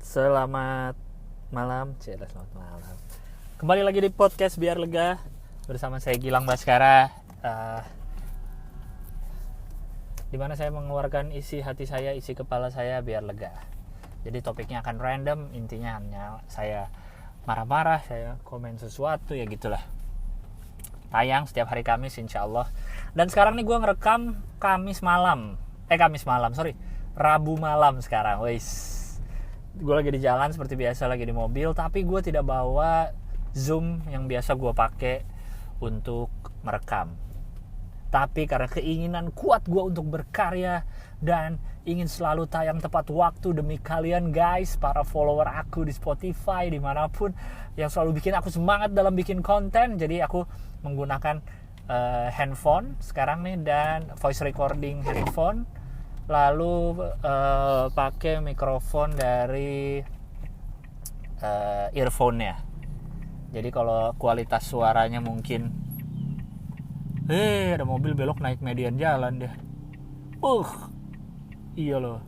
Selamat malam, selamat malam. Kembali lagi di podcast Biar Lega bersama saya Gilang Baskara, di mana saya mengeluarkan isi hati saya, isi kepala saya biar lega. Jadi topiknya akan random, intinya hanya saya marah-marah, saya komen sesuatu ya gitulah. Tayang setiap hari Kamis insya Allah. Dan sekarang nih gue ngerekam Rabu malam sekarang. Gue lagi di jalan seperti biasa, lagi di mobil, tapi gue tidak bawa Zoom yang biasa gue pakai untuk merekam. Tapi karena keinginan kuat gue untuk berkarya dan ingin selalu tayang tepat waktu demi kalian guys, para follower aku di Spotify dimanapun, yang selalu bikin aku semangat dalam bikin konten. Jadi aku menggunakan handphone sekarang nih, dan voice recording handphone, lalu pakai mikrofon dari earphone-nya. Jadi kalau kualitas suaranya mungkin ada mobil belok naik median jalan deh. Iya loh.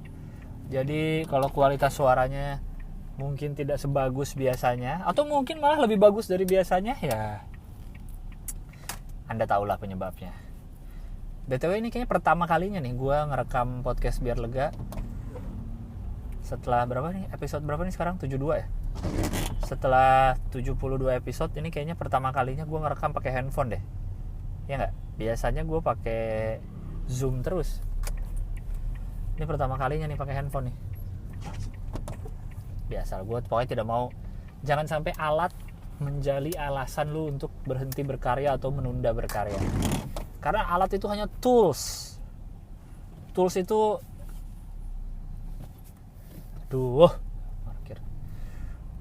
Jadi kalau kualitas suaranya mungkin tidak sebagus biasanya, atau mungkin malah lebih bagus dari biasanya, ya Anda tahulah penyebabnya. BTW ini kayaknya pertama kalinya nih gue ngerekam podcast Biar Lega. Setelah berapa nih? Episode berapa nih sekarang? 72 ya? Setelah 72 episode, ini kayaknya pertama kalinya gue ngerekam pakai handphone deh. Ya nggak? Biasanya gue pakai Zoom terus. Ini pertama kalinya nih pakai handphone nih. Biasa gue pokoknya tidak mau, jangan sampai alat menjadi alasan lu untuk berhenti berkarya atau menunda berkarya. Karena alat itu hanya tools. Tools itu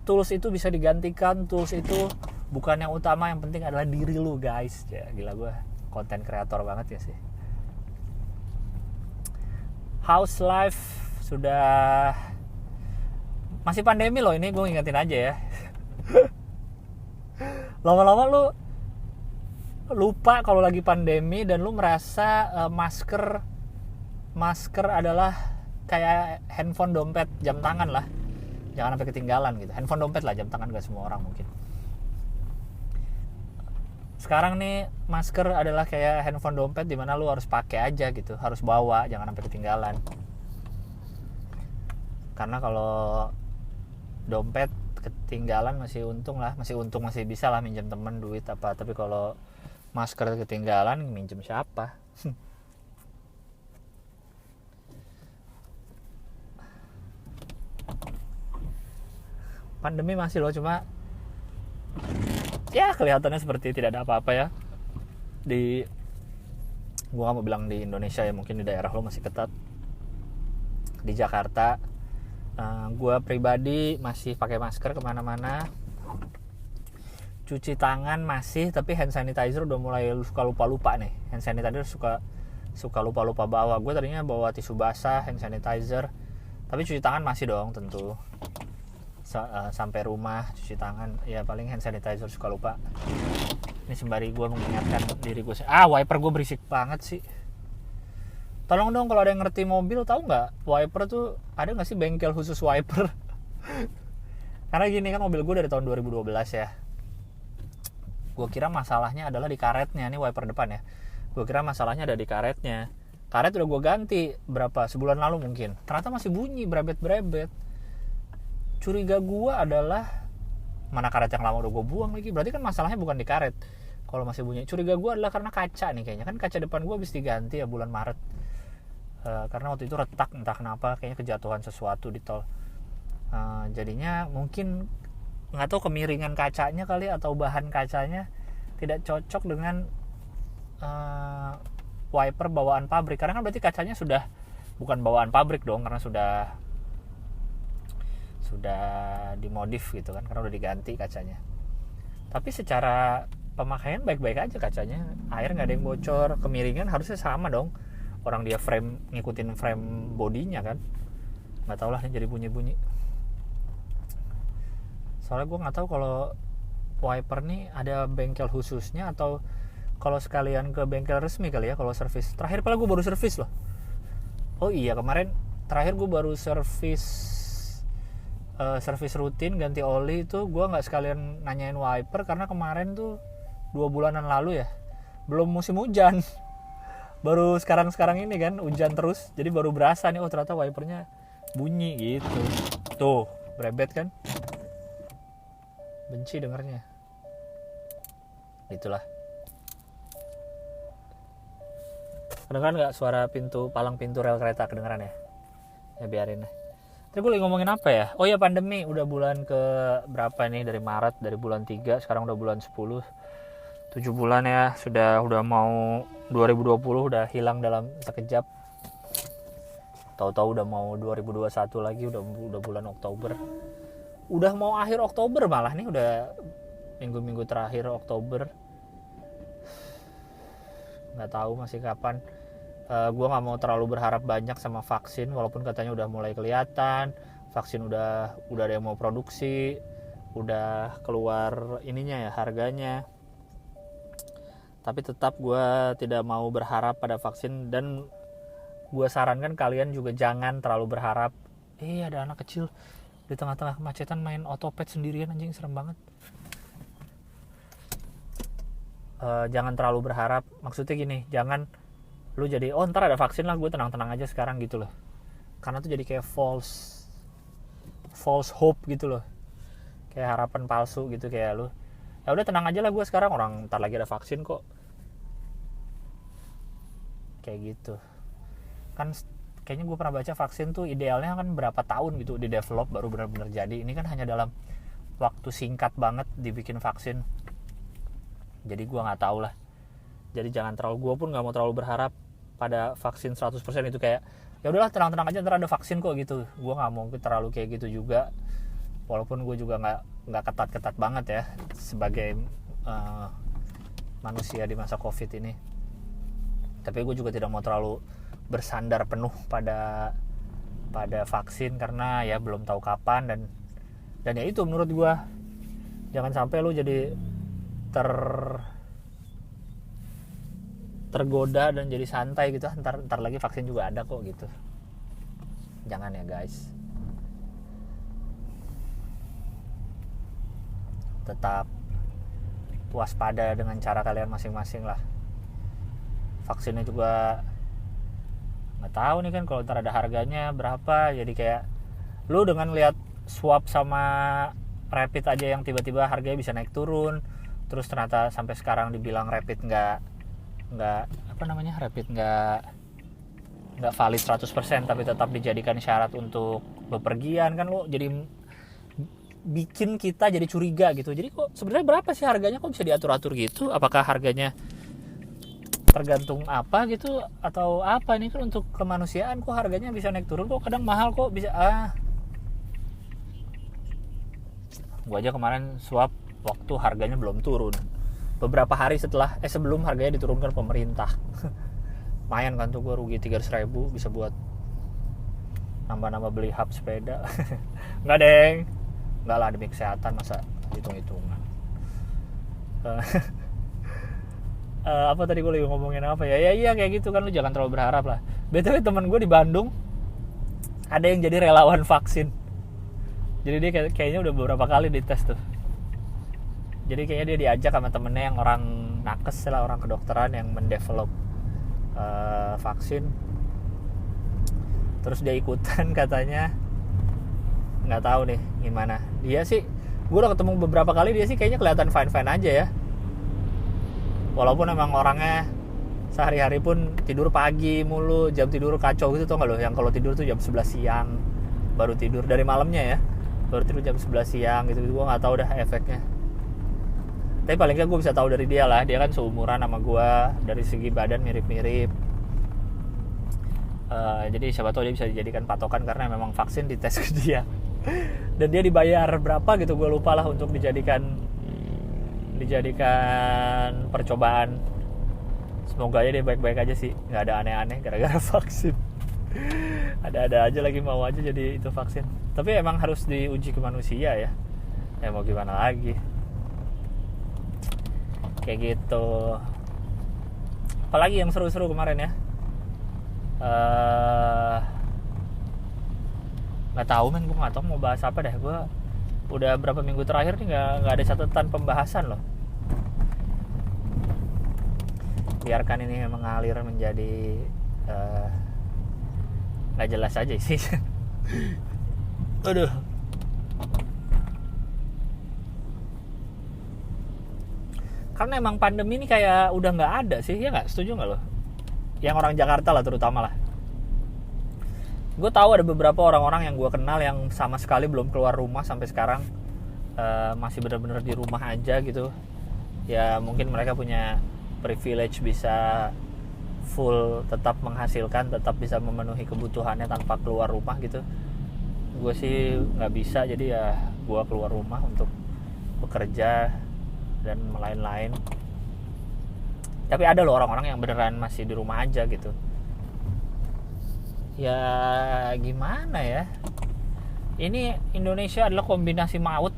Tools itu bisa digantikan. Tools itu bukan yang utama, yang penting adalah diri lu guys. Ya gila, gue konten kreator banget ya sih. House life sudah, masih pandemi loh ini, gue ingetin aja ya. Lama-lama lu lupa kalau lagi pandemi, dan lu merasa masker adalah kayak handphone, dompet, jam tangan lah. Jangan sampai ketinggalan gitu. Handphone, dompet lah, jam tangan gak semua orang mungkin. Sekarang nih masker adalah kayak handphone, dompet, dimana lu harus pakai aja gitu, harus bawa, jangan sampai ketinggalan. Karena kalau dompet ketinggalan masih untung, masih bisa lah minjem temen duit apa. Tapi kalau masker ketinggalan, minjem siapa? Pandemi masih loh, cuma ya kelihatannya seperti tidak ada apa-apa ya. Gua gak mau bilang di Indonesia ya, mungkin di daerah lo masih ketat. Di Jakarta gua pribadi masih pakai masker kemana-mana. Cuci tangan masih, tapi hand sanitizer udah mulai suka lupa-lupa nih. Hand sanitizer suka lupa-lupa bawa. Gue tadinya bawa tisu basah, hand sanitizer, tapi cuci tangan masih dong tentu. Sampai rumah cuci tangan, ya paling hand sanitizer suka lupa. Ini sembari gue mengingatkan diri gue. Wiper gue berisik banget sih. Tolong dong kalau ada yang ngerti mobil, tahu nggak wiper tuh ada nggak sih bengkel khusus wiper? Karena gini kan, mobil gue dari tahun 2012 ya. Gue kira masalahnya adalah di karetnya, ini wiper depan ya. Gue kira masalahnya ada di karetnya. Karet udah gue ganti sebulan lalu mungkin. Ternyata masih bunyi, berebet-berebet. Curiga gue adalah, mana karet yang lama udah gue buang lagi. Berarti kan masalahnya bukan di karet kalau masih bunyi. Curiga gue adalah karena kaca nih kayaknya. Kan kaca depan gue habis diganti ya bulan Maret. Karena waktu itu retak, entah kenapa, kayaknya kejatuhan sesuatu di tol. Jadinya mungkin nggak tahu kemiringan kacanya kali, atau bahan kacanya tidak cocok dengan wiper bawaan pabrik. Karena kan berarti kacanya sudah bukan bawaan pabrik dong, karena sudah dimodif gitu kan, karena udah diganti kacanya. Tapi secara pemakaian baik-baik aja kacanya, air nggak ada yang bocor, kemiringan harusnya sama dong. Orang dia ngikutin frame bodinya kan. Nggak tahu lah, ini jadi bunyi-bunyi. Soalnya gue nggak tahu kalau wiper nih ada bengkel khususnya, atau kalau sekalian ke bengkel resmi kali ya kalau servis. Terakhir pala gue baru servis loh. Oh iya, kemarin terakhir gue baru servis servis rutin ganti oli itu gue nggak sekalian nanyain wiper karena kemarin tuh 2 bulanan lalu ya belum musim hujan. Baru sekarang ini kan hujan terus, jadi baru berasa nih, oh ternyata wipernya bunyi gitu. Tuh berebet kan, benci dengernya. Itulah. Kedengeran nggak suara palang pintu rel kereta? Kedengeran ya? Ya biarin deh. Tadi gue lagi ngomongin apa ya? Oh ya, pandemi udah bulan ke berapa nih, dari Maret, dari bulan 3 sekarang udah bulan 10. 7 bulan ya, udah mau 2020 udah hilang dalam sekejap. Tahu-tahu udah mau 2021 lagi, udah bulan Oktober. Udah mau akhir Oktober malah nih, udah minggu-minggu terakhir Oktober. Nggak tahu masih kapan. Gue nggak mau terlalu berharap banyak sama vaksin, walaupun katanya udah mulai kelihatan vaksin, udah ada yang mau produksi, udah keluar ininya ya, harganya. Tapi tetap gue tidak mau berharap pada vaksin, dan gue sarankan kalian juga jangan terlalu berharap. Ada anak kecil di tengah-tengah kemacetan main otopet sendirian, anjing serem banget. Jangan terlalu berharap, maksudnya gini, jangan lu jadi ntar ada vaksin lah, gue tenang-tenang aja sekarang gitu loh. Karena tuh jadi kayak false hope gitu loh, kayak harapan palsu gitu. Kayak lu ya udah tenang aja lah gue sekarang, orang ntar lagi ada vaksin kok, kayak gitu kan. Kayaknya gue pernah baca vaksin tuh idealnya kan berapa tahun gitu di develop baru benar-benar jadi. Ini kan hanya dalam waktu singkat banget dibikin vaksin, jadi gue nggak tahu lah. Jadi jangan terlalu, gue pun nggak mau terlalu berharap pada vaksin 100% itu, kayak ya udahlah tenang-tenang aja ntar ada vaksin kok gitu. Gue nggak mau terlalu kayak gitu juga, walaupun gue juga nggak ketat-ketat banget ya sebagai manusia di masa COVID ini. Tapi gue juga tidak mau terlalu bersandar penuh pada vaksin, karena ya belum tahu kapan, dan ya itu menurut gue, jangan sampai lu jadi tergoda dan jadi santai gitu, ntar lagi vaksin juga ada kok gitu. Jangan ya guys. Tetap waspada dengan cara kalian masing-masing lah. Vaksinnya juga nggak tahu nih kan, kalau ntar ada harganya berapa, jadi kayak lu dengan lihat swab sama rapid aja yang tiba-tiba harganya bisa naik turun, terus ternyata sampai sekarang dibilang rapid nggak valid 100%, tapi tetap dijadikan syarat untuk bepergian kan. Lo jadi bikin kita jadi curiga gitu. Jadi kok sebenarnya berapa sih harganya, kok bisa diatur-atur gitu? Apakah harganya tergantung apa gitu atau apa? Ini kan untuk kemanusiaan, kok harganya bisa naik turun, kok kadang mahal, kok bisa gua aja kemarin swab waktu harganya belum turun, beberapa hari sebelum harganya diturunkan pemerintah. Lumayan kan tuh, gue rugi 300.000, bisa buat nambah-nambah beli hub sepeda. Enggak deng, enggak lah, demi kesehatan masa hitung-hitungan. Apa tadi gue lagi ngomongin apa ya? Iya kayak gitu kan, lu jangan terlalu berharap lah. BTW teman gue di Bandung ada yang jadi relawan vaksin. Jadi dia kayaknya udah beberapa kali dites tuh. Jadi kayaknya dia diajak sama temennya yang orang nakes lah, orang kedokteran yang mendevelop vaksin. Terus dia ikutan katanya. Nggak tahu nih gimana. Dia sih, gue udah ketemu beberapa kali, dia sih kayaknya kelihatan fine-fine aja ya. Walaupun emang orangnya sehari-hari pun tidur pagi mulu, jam tidur kacau gitu, tau gak lo? Yang kalau tidur tuh jam 11 siang baru tidur, dari malamnya ya, baru tidur jam 11 siang gitu. Gue gak tahu dah efeknya. Tapi paling nggak gue bisa tahu dari dia lah, dia kan seumuran sama gue, dari segi badan mirip-mirip. Jadi siapa tahu dia bisa dijadikan patokan, karena memang vaksin dites ke dia. Dan dia dibayar berapa gitu, gue lupa lah, untuk dijadikan percobaan. Semoga aja dia baik-baik aja sih, nggak ada aneh-aneh gara-gara vaksin. Ada-ada aja lagi mau aja jadi itu vaksin. Tapi emang harus diuji ke manusia ya. Ya mau gimana lagi. Kayak gitu. Apalagi yang seru-seru kemarin ya? Nggak tahu men, gue nggak tahu mau bahas apa dah. Gue udah berapa minggu terakhir nih nggak ada catatan pembahasan loh. Biarkan ini mengalir menjadi nggak jelas aja sih. Aduh. Karena emang pandemi ini kayak udah nggak ada sih, ya nggak? Setuju nggak lo? Yang orang Jakarta lah terutama lah. Gue tahu ada beberapa orang-orang yang gue kenal yang sama sekali belum keluar rumah sampai sekarang, masih benar-benar di rumah aja gitu. Ya mungkin mereka punya privilege bisa full tetap menghasilkan, tetap bisa memenuhi kebutuhannya tanpa keluar rumah gitu. Gue sih nggak bisa, jadi ya gue keluar rumah untuk bekerja dan lain-lain. Tapi ada loh orang-orang yang beneran masih di rumah aja gitu. Ya gimana ya, ini Indonesia adalah kombinasi maut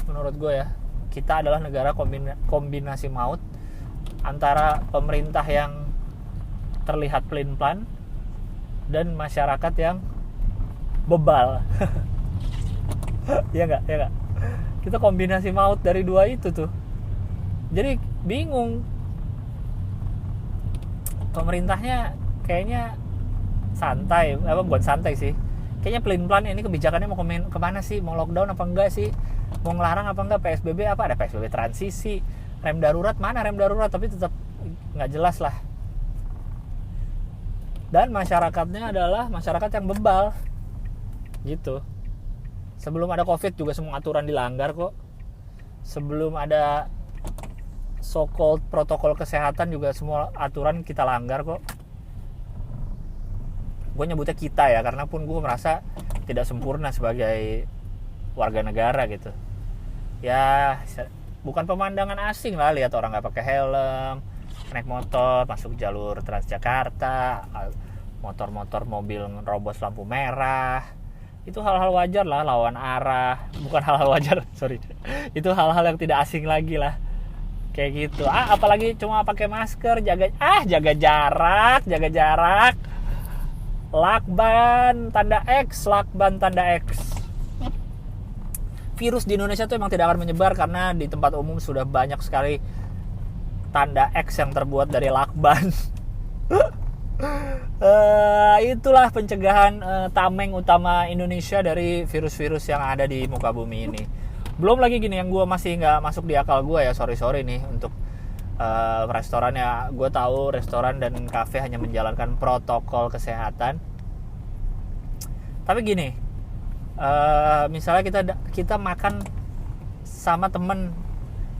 menurut gue ya. Kita adalah negara kombinasi maut antara pemerintah yang terlihat pelin-pelan dan masyarakat yang bebal. Ya nggak, ya nggak. Kita kombinasi maut dari dua itu tuh. Jadi bingung. Pemerintahnya kayaknya santai, bukan santai sih. Kayaknya pelin-pelan, ini kebijakannya mau kemana sih? Mau lockdown apa enggak sih? Mau ngelarang apa enggak? PSBB apa? Ada PSBB transisi. Rem darurat mana? Rem darurat, tapi tetap nggak jelas lah. Dan masyarakatnya adalah masyarakat yang bebal gitu. Sebelum ada COVID juga semua aturan dilanggar kok. Sebelum ada so-called protokol kesehatan juga semua aturan kita langgar kok. Gue nyebutnya kita ya, karena pun gue merasa tidak sempurna sebagai warga negara gitu. Ya bukan pemandangan asing lah lihat orang nggak pakai helm, naik motor masuk jalur Transjakarta, motor-motor mobil nerobos lampu merah. Itu hal-hal wajar lah, lawan arah. Bukan hal-hal wajar, sorry. Itu hal-hal yang tidak asing lagi lah. Kayak gitu. Apalagi cuma pakai masker, jaga jarak. Lakban tanda X. Virus di Indonesia tuh emang tidak akan menyebar karena di tempat umum sudah banyak sekali tanda X yang terbuat dari lakban. Itulah pencegahan tameng utama Indonesia dari virus-virus yang ada di muka bumi ini. Belum lagi gini yang gue masih nggak masuk di akal gue ya, sorry nih untuk restoran ya. Gue tahu restoran dan kafe hanya menjalankan protokol kesehatan. Tapi gini, misalnya kita makan sama temen,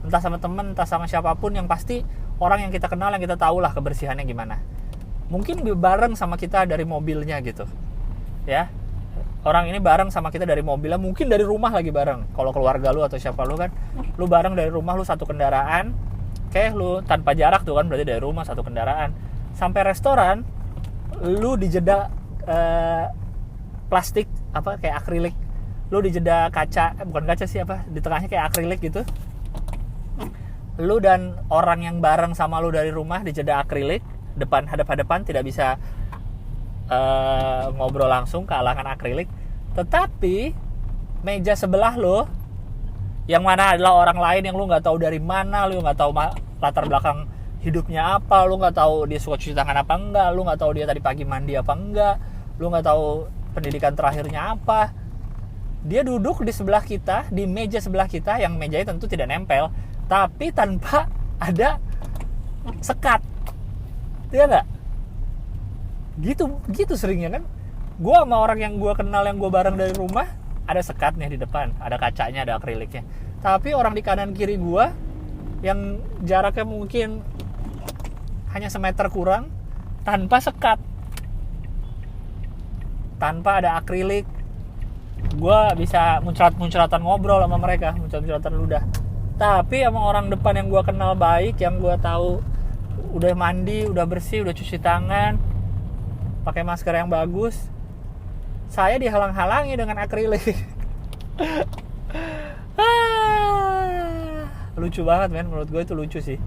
entah sama siapapun, yang pasti orang yang kita kenal, yang kita tahu lah kebersihannya gimana. Mungkin bareng sama kita dari mobilnya gitu ya, orang ini bareng sama kita dari mobilnya, mungkin dari rumah lagi bareng. Kalau keluarga lu atau siapa lu kan, lu bareng dari rumah, lu satu kendaraan, kayak lu tanpa jarak tuh kan, berarti dari rumah satu kendaraan sampai restoran, lu dijeda plastik apa kayak akrilik, lu dijeda kaca, bukan kaca sih apa, di tengahnya kayak akrilik gitu. Lu dan orang yang bareng sama lu dari rumah dijeda akrilik, depan hadap-hadapan, tidak bisa ngobrol langsung, kehalangan akrilik. Tetapi meja sebelah lo, yang mana adalah orang lain yang lu nggak tahu dari mana, lu nggak tahu latar belakang hidupnya apa, lu nggak tahu dia suka cuci tangan apa enggak, lu nggak tahu dia tadi pagi mandi apa enggak, lu nggak tahu pendidikan terakhirnya apa. Dia duduk di sebelah kita, di meja sebelah kita, yang mejanya tentu tidak nempel, tapi tanpa ada sekat. Iya nggak? Gitu seringnya kan. Gue sama orang yang gue kenal, yang gue bareng dari rumah, ada sekatnya di depan, ada kacanya, ada akriliknya. Tapi orang di kanan kiri gue yang jaraknya mungkin hanya semeter kurang, tanpa sekat, tanpa ada akrilik, gue bisa muncrat-muncratan ngobrol sama mereka, muncrat-muncratan ludah. Tapi sama orang depan yang gue kenal baik, yang gue tahu udah mandi, udah bersih, udah cuci tangan, pakai masker yang bagus, saya dihalang-halangi dengan akrilik. Lucu banget men, menurut gue itu lucu sih.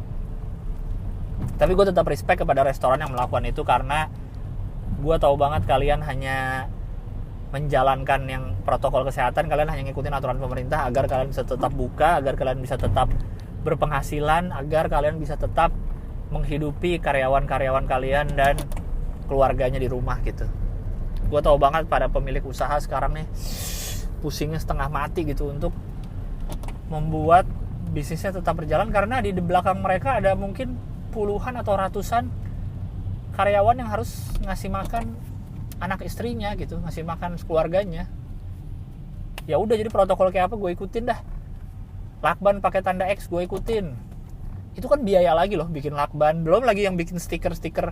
Tapi gue tetap respect kepada restoran yang melakukan itu, karena gue tahu banget kalian hanya menjalankan yang protokol kesehatan, kalian hanya ngikutin aturan pemerintah agar kalian bisa tetap buka, agar kalian bisa tetap berpenghasilan, agar kalian bisa tetap menghidupi karyawan-karyawan kalian dan keluarganya di rumah gitu. Gue tahu banget pada pemilik usaha sekarang nih pusingnya setengah mati gitu untuk membuat bisnisnya tetap berjalan, karena di belakang mereka ada mungkin puluhan atau ratusan karyawan yang harus ngasih makan anak istrinya gitu, ngasih makan keluarganya. Ya udah, jadi protokol kayak apa gue ikutin dah. Lakban pakai tanda X gue ikutin. Itu kan biaya lagi loh bikin lakban, belum lagi yang bikin stiker-stiker.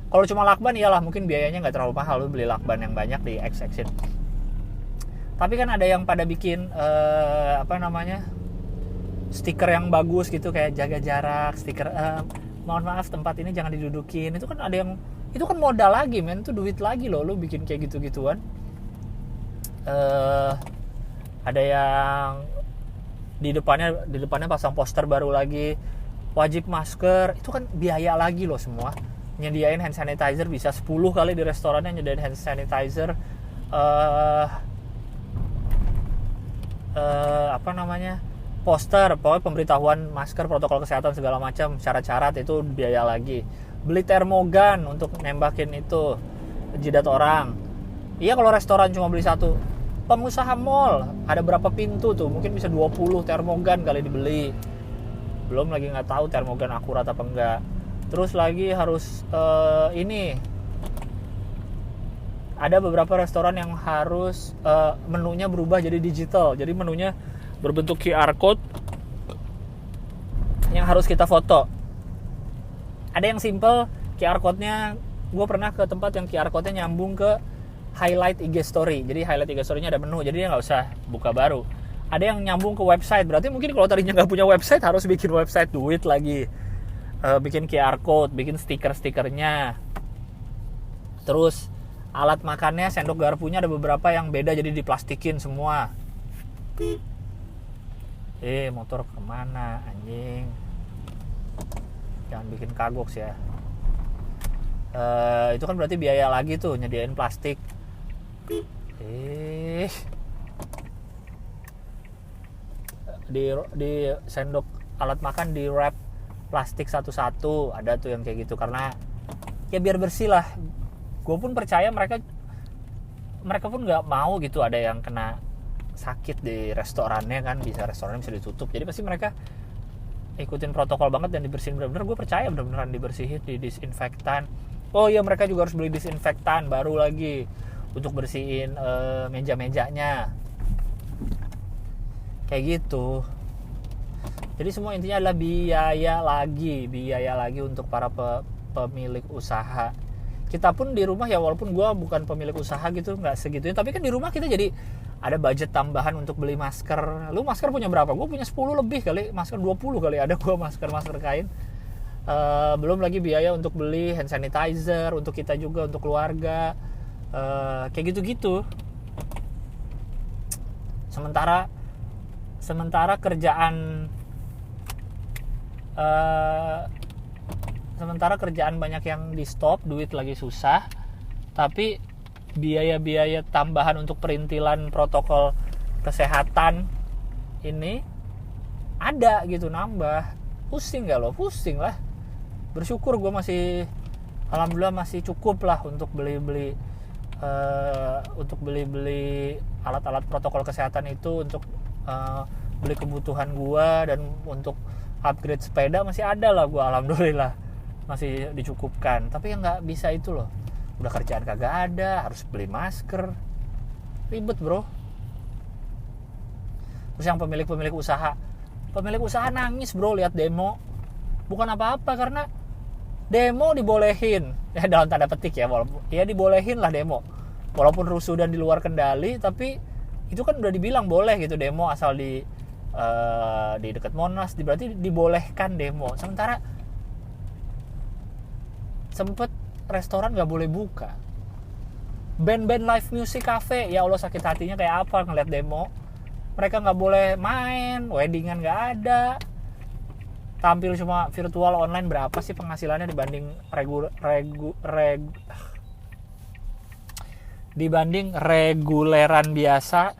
Kalau cuma lakban iyalah mungkin biayanya nggak terlalu mahal, lu beli lakban yang banyak di X-Xin. Tapi kan ada yang pada bikin stiker yang bagus gitu, kayak jaga jarak, stiker mohon maaf tempat ini jangan didudukin. Itu kan ada yang, itu kan modal lagi men, itu duit lagi loh lu bikin kayak gitu-gituan. Ada yang di depannya pasang poster baru lagi, wajib masker. Itu kan biaya lagi loh semua. Nyediain hand sanitizer bisa 10 kali di restorannya nyediain hand sanitizer. Poster, pokoknya pemberitahuan masker, protokol kesehatan segala macam, syarat-syarat itu biaya lagi. Beli termogan untuk nembakin itu jidat orang. Iya kalau restoran cuma beli satu. Pengusaha mall ada berapa pintu tuh, mungkin bisa 20 termogan kali dibeli. Belum lagi nggak tahu termogan akurat apa enggak. Terus lagi harus ada beberapa restoran yang harus menunya berubah jadi digital. Jadi menunya berbentuk QR code yang harus kita foto. Ada yang simple, QR code-nya, gue pernah ke tempat yang QR code-nya nyambung ke highlight IG story. Jadi highlight IG story-nya ada menu, jadi dia nggak usah buka baru. Ada yang nyambung ke website, berarti mungkin kalau tadinya nggak punya website harus bikin website, duit lagi. Bikin QR code, bikin stiker-stikernya. Terus alat makannya, sendok garpunya ada beberapa yang beda jadi diplastikin semua. Motor kemana anjing, jangan bikin kagok ya. Itu kan berarti biaya lagi tuh nyediain plastik. Di sendok alat makan di wrap plastik satu-satu, ada tuh yang kayak gitu, karena ya biar bersih lah. Gue pun percaya mereka pun nggak mau gitu ada yang kena sakit di restorannya kan, restorannya bisa ditutup, jadi pasti mereka ikutin protokol banget dan dibersihin benar-benar. Gue percaya benar-benar dibersihin, di disinfektan. Oh iya, mereka juga harus beli disinfektan baru lagi untuk bersihin meja-mejanya kayak gitu. Jadi semua intinya adalah biaya lagi untuk para pemilik usaha. Kita pun di rumah ya, walaupun gue bukan pemilik usaha gitu, nggak segitunya, tapi kan di rumah kita jadi ada budget tambahan untuk beli masker. Lu masker punya berapa? Gue punya 10 lebih kali, masker 20 kali ada gue masker kain. Belum lagi biaya untuk beli hand sanitizer untuk kita juga, untuk keluarga, kayak gitu-gitu. Sementara kerjaan banyak yang di stop, duit lagi susah, tapi biaya-biaya tambahan untuk perintilan protokol kesehatan ini ada gitu, nambah. Pusing gak lo? Pusing lah. Bersyukur gue alhamdulillah masih cukup lah untuk beli alat-alat protokol kesehatan itu, untuk beli kebutuhan gue, dan untuk upgrade sepeda masih ada lah gue, alhamdulillah masih dicukupkan. Tapi yang nggak bisa itu loh, udah kerjaan kagak ada, harus beli masker, ribet bro. Terus yang pemilik usaha nangis bro lihat demo. Bukan apa-apa, karena demo dibolehin ya, dalam tanda petik ya, walaupun ya dibolehin lah demo, walaupun rusuh dan di luar kendali, tapi itu kan udah dibilang boleh gitu demo, asal di dekat Monas, berarti dibolehkan demo. Sementara sempet restoran nggak boleh buka, band-band live music cafe, ya Allah sakit hatinya kayak apa ngeliat demo. Mereka nggak boleh main, weddingan nggak ada, tampil cuma virtual online. Berapa sih penghasilannya dibanding dibanding reguleran biasa.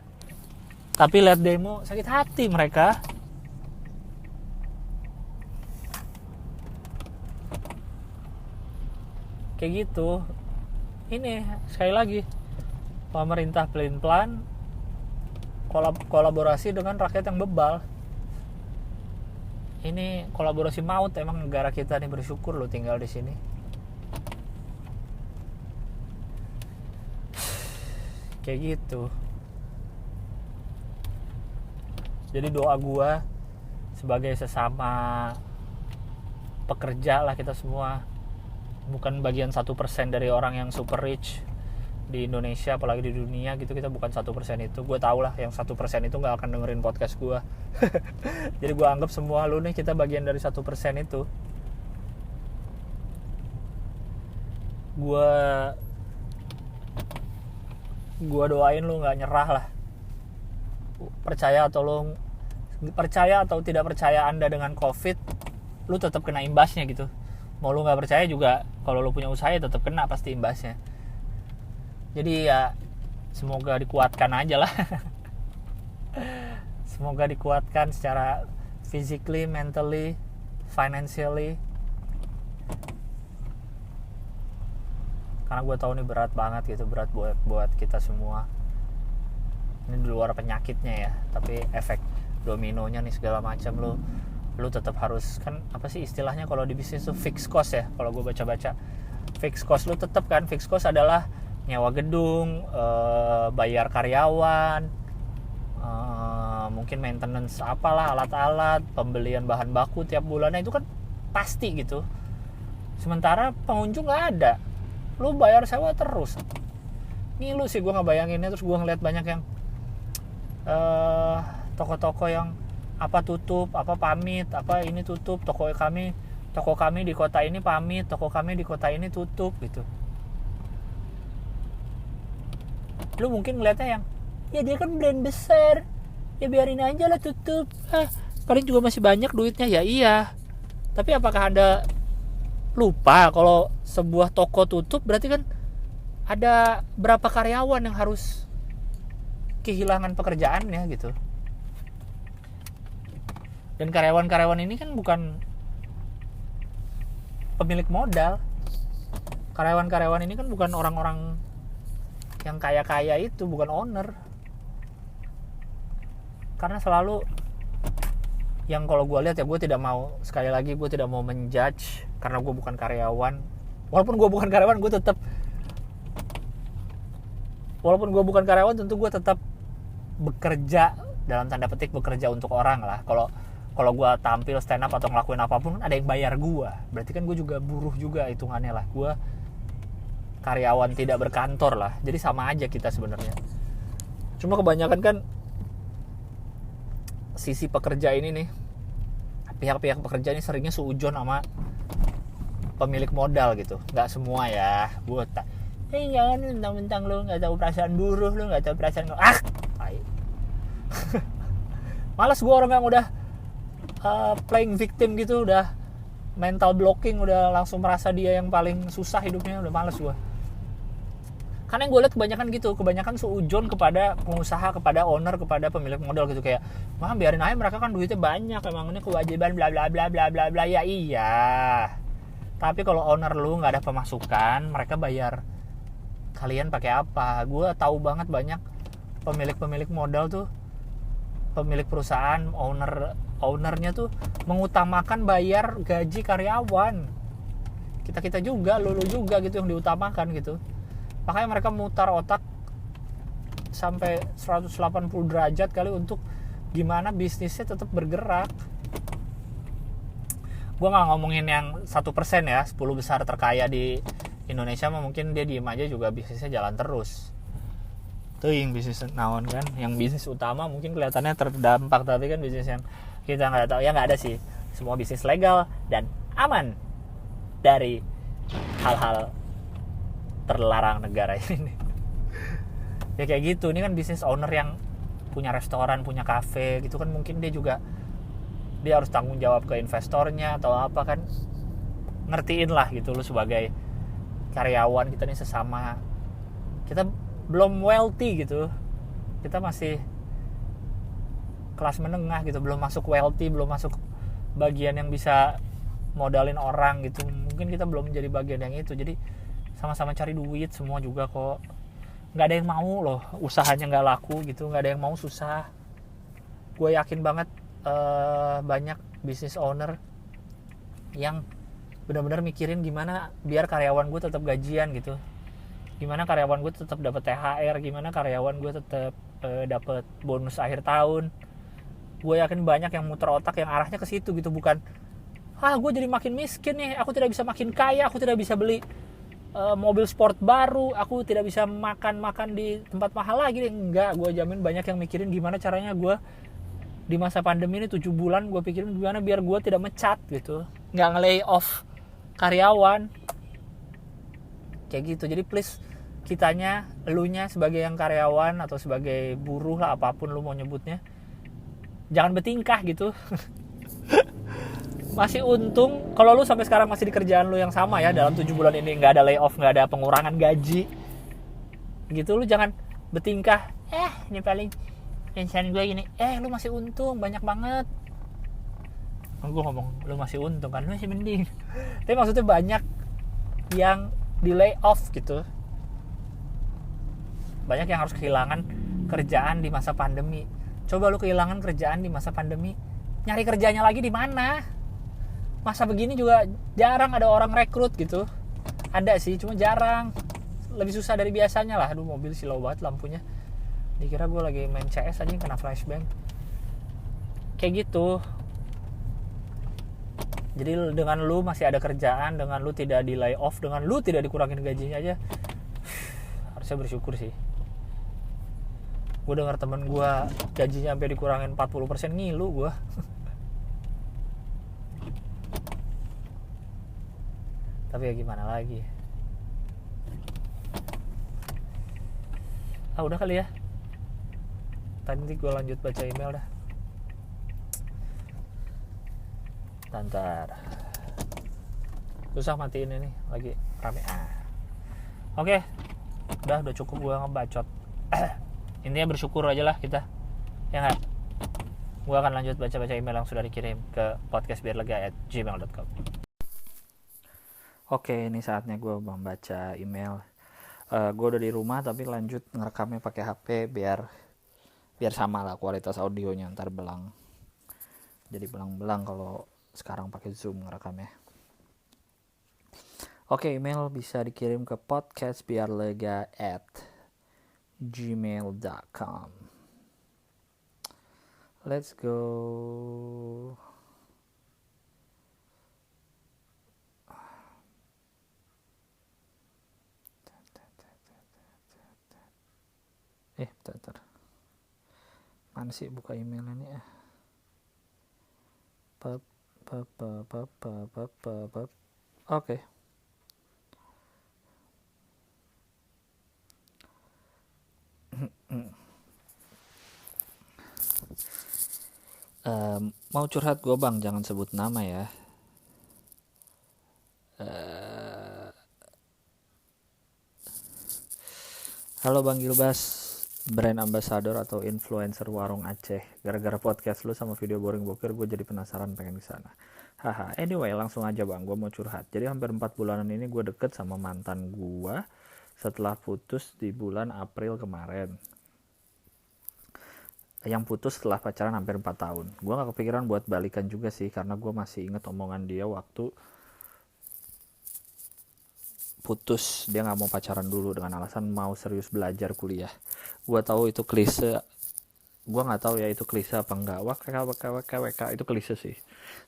Tapi lihat demo, sakit hati mereka. Kayak gitu. Ini sekali lagi, pemerintah pelin-pelan kolaborasi dengan rakyat yang bebal. Ini kolaborasi maut. Emang negara kita nih, bersyukur lo tinggal di sini. Kayak gitu. Jadi doa gue sebagai sesama pekerja lah, kita semua bukan bagian 1% dari orang yang super rich di Indonesia, apalagi di dunia gitu. Kita bukan 1% itu. Gue tau lah yang 1% itu gak akan dengerin podcast gue. Jadi gue anggap semua lu nih, kita bagian dari 1% itu. Gue doain lu gak nyerah lah. Percaya atau tidak percaya Anda dengan COVID, lu tetap kena imbasnya gitu. Mau lu nggak percaya juga, kalau lu punya usaha ya tetap kena pasti imbasnya. Jadi ya semoga dikuatkan aja lah. Semoga dikuatkan secara physically, mentally, financially. Karena gue tahu ini berat banget gitu, berat buat kita semua. Ini di luar penyakitnya ya, tapi efek dominonya nih segala macam, lu tetap harus, kan apa sih istilahnya kalau di bisnis tuh fixed cost ya, kalau gue baca-baca fixed cost lu tetap kan. Fixed cost adalah nyewa gedung, bayar karyawan, mungkin maintenance apalah, alat-alat, pembelian bahan baku tiap bulannya, itu kan pasti gitu. Sementara pengunjung nggak ada, lu bayar sewa terus. Ngilu sih gue ngebayanginnya. Terus gue ngeliat banyak yang toko-toko yang apa tutup, apa pamit, apa ini tutup, toko kami di kota ini pamit, toko kami di kota ini tutup gitu. Lu mungkin ngeliatnya yang, ya dia kan brand besar, ya biarin aja lah tutup, paling juga masih banyak duitnya. Ya iya, tapi apakah Anda lupa kalau sebuah toko tutup berarti kan ada berapa karyawan yang harus kehilangan pekerjaannya gitu. Dan karyawan-karyawan ini kan bukan pemilik modal. Karyawan-karyawan ini kan bukan orang-orang yang kaya-kaya itu, bukan owner. Karena selalu yang kalau gue lihat ya, gue tidak mau, sekali lagi gue tidak mau menjudge karena gue bukan karyawan. Walaupun gue bukan karyawan, tentu gue tetap bekerja, dalam tanda petik bekerja untuk orang lah. Kalau gue tampil stand up atau ngelakuin apapun, ada yang bayar gue, berarti kan gue juga buruh juga hitungannya lah. Gue karyawan tidak berkantor lah, jadi sama aja kita sebenarnya. Cuma kebanyakan kan sisi pekerja ini nih, pihak-pihak pekerja ini seringnya seujon sama pemilik modal gitu. Nggak semua ya, gue jangan mentang-mentang lu nggak tahu perasaan buruh, lu nggak tahu perasaan malas gue orang yang udah playing victim gitu, udah mental blocking, udah langsung merasa dia yang paling susah hidupnya, udah malas gue. Karena yang gue lihat kebanyakan seujon kepada pengusaha, kepada owner, kepada pemilik modal gitu. Kayak, mah biarin aja, mereka kan duitnya banyak, emang ini kewajiban bla bla bla bla bla bla. Ya iya, tapi kalau owner lu nggak ada pemasukan, mereka bayar kalian pakai apa? Gue tahu banget banyak pemilik modal tuh, pemilik perusahaan, ownernya tuh mengutamakan bayar gaji karyawan. Kita juga, lu juga gitu yang diutamakan gitu. Makanya mereka mutar otak sampai 180 derajat kali untuk gimana bisnisnya tetap bergerak. Gue gak ngomongin yang 1% ya, 10 besar terkaya di Indonesia mah mungkin dia diem aja juga bisnisnya jalan terus. Itu yang bisnis naon kan, yang bisnis utama mungkin kelihatannya terdampak, tapi kan bisnis yang kita nggak tahu ya, nggak ada sih. Semua bisnis legal dan aman dari hal-hal terlarang negara ini. Ya kayak gitu. Ini kan bisnis owner yang punya restoran, punya kafe gitu kan, mungkin dia harus tanggung jawab ke investornya atau apa kan. Ngertiin lah gitu, lu sebagai karyawan kita nih sesama, kita belum wealthy gitu, kita masih kelas menengah gitu, belum masuk wealthy, belum masuk bagian yang bisa modalin orang gitu. Mungkin kita belum menjadi bagian yang itu. Jadi sama-sama cari duit semua juga kok. Nggak ada yang mau loh usahanya nggak laku gitu, nggak ada yang mau susah. Gue yakin banget banyak business owner yang benar-benar mikirin gimana biar karyawan gue tetap gajian gitu, gimana karyawan gue tetap dapat THR, gimana karyawan gue tetap dapat bonus akhir tahun. Gue yakin banyak yang muter otak yang arahnya ke situ gitu, bukan gue jadi makin miskin nih, aku tidak bisa makin kaya, aku tidak bisa beli mobil sport baru, aku tidak bisa makan di tempat mahal lagi nih. Enggak, gue jamin banyak yang mikirin gimana caranya gue di masa pandemi ini 7 bulan gue pikirin gimana biar gue tidak mecat gitu, nggak nge-lay off karyawan kayak gitu. Jadi please, kitanya, elunya sebagai yang karyawan atau sebagai buruh lah, apapun lu mau nyebutnya, jangan bertingkah gitu. Masih untung kalau lu sampai sekarang masih di kerjaan lu yang sama ya, dalam 7 bulan ini nggak ada layoff, nggak ada pengurangan gaji gitu. Lu jangan bertingkah ini paling pensiun gue gini, lu masih untung banyak banget. Gue ngomong lu masih untung kan, lu masih mending. Tapi maksudnya banyak yang di layoff gitu, banyak yang harus kehilangan kerjaan di masa pandemi. Coba lu kehilangan kerjaan di masa pandemi, nyari kerjanya lagi di mana? Masa begini juga jarang ada orang rekrut gitu. Ada sih, cuma jarang, lebih susah dari biasanya lah. Aduh, mobil silau banget lampunya, dikira gue lagi main CS aja kena flashbang kayak gitu. Jadi dengan lu masih ada kerjaan, dengan lu tidak di lay off, dengan lu tidak dikurangin gajinya aja, harusnya bersyukur sih. Gue dengar temen gue gajinya sampai dikurangin 40%, ngilu gue. Tapi ya gimana lagi. Udah kali ya, nanti gue lanjut baca email dah. Ntar susah matiin ini lagi rame. Oke, udah cukup gue ngebacot. Intinya bersyukur aja lah kita, ya nggak? Gue akan lanjut baca-baca email yang sudah dikirim ke podcastbiarlega@gmail.com. Oke, ini saatnya gue membaca email. Gue udah di rumah tapi lanjut ngerekamnya pakai HP biar sama lah kualitas audionya, ntar belang. Jadi belang-belang kalau sekarang pakai Zoom ngerekamnya. Oke, email bisa dikirim ke podcastbiarlega@gmail.com. Let's go. Bentar. Mana sih buka email ini ya? Oke. Mau curhat gue bang, jangan sebut nama ya. Halo Bang Gilbas, brand ambassador atau influencer warung Aceh. Gara-gara podcast lu sama video boring bokir, gue jadi penasaran pengen kesana. Haha, anyway langsung aja bang, gue mau curhat. Jadi hampir 4 bulanan ini gue deket sama mantan gue setelah putus di bulan April kemarin. Yang putus setelah pacaran hampir 4 tahun. Gue gak kepikiran buat balikan juga sih, karena gue masih inget omongan dia waktu putus. Dia gak mau pacaran dulu dengan alasan mau serius belajar kuliah. Gue tahu itu klise, gue gak tahu ya itu klise apa enggak. WK itu klise sih.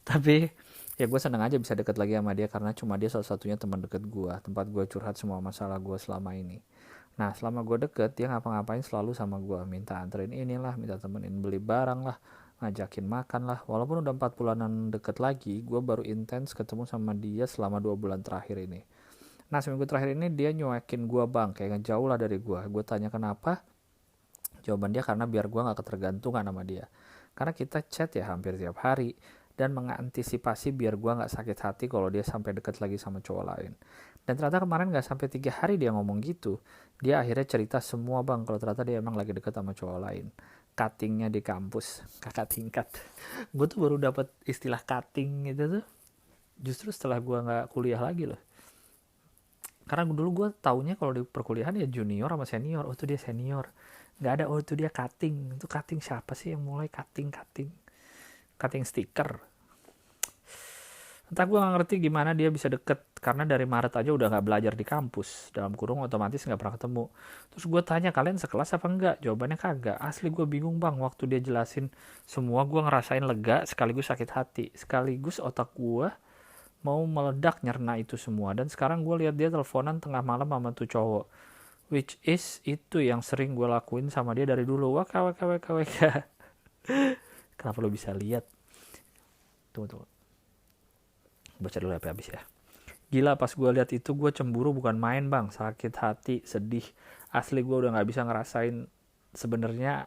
Tapi ya gue seneng aja bisa deket lagi sama dia, karena cuma dia satu-satunya teman deket gue, tempat gue curhat semua masalah gue selama ini. Nah selama gue deket, dia ngapa-ngapain selalu sama gue, minta anterin inilah, minta temenin beli barang lah, ngajakin makan lah. Walaupun udah 4 bulanan deket lagi, gue baru intens ketemu sama dia selama 2 bulan terakhir ini. Nah seminggu terakhir ini dia nyuekin gue bang, kayak ngejauh lah dari gue. Gue tanya kenapa, jawaban dia karena biar gue gak ketergantungan sama dia. Karena kita chat ya hampir tiap hari, dan mengantisipasi biar gue nggak sakit hati kalau dia sampai deket lagi sama cowok lain. Dan ternyata kemarin nggak sampai 3 hari dia ngomong gitu, dia akhirnya cerita semua bang kalau ternyata dia emang lagi deket sama cowok lain. Cuttingnya di kampus, kakak tingkat. Gue tuh baru dapat istilah cutting gitu tuh justru setelah gue nggak kuliah lagi loh. Karena dulu gue taunya kalau di perkuliahan ya junior sama senior. Oh itu dia senior, nggak ada oh itu dia cutting. Itu cutting siapa sih yang mulai cutting stiker. Entah gue gak ngerti gimana dia bisa deket, karena dari Maret aja udah gak belajar di kampus, dalam kurung otomatis gak pernah ketemu. Terus gue tanya kalian sekelas apa enggak, jawabannya kagak. Asli gue bingung bang, waktu dia jelasin semua gue ngerasain lega sekaligus sakit hati, sekaligus otak gue mau meledak nyerna itu semua. Dan sekarang gue lihat dia teleponan tengah malam sama tuh cowok, which is itu yang sering gue lakuin sama dia dari dulu. Waka. Kenapa lo bisa lihat? Tunggu. Baca dulu habis ya. Gila pas gue lihat itu gue cemburu bukan main bang, sakit hati, sedih. Asli gue udah nggak bisa ngerasain sebenarnya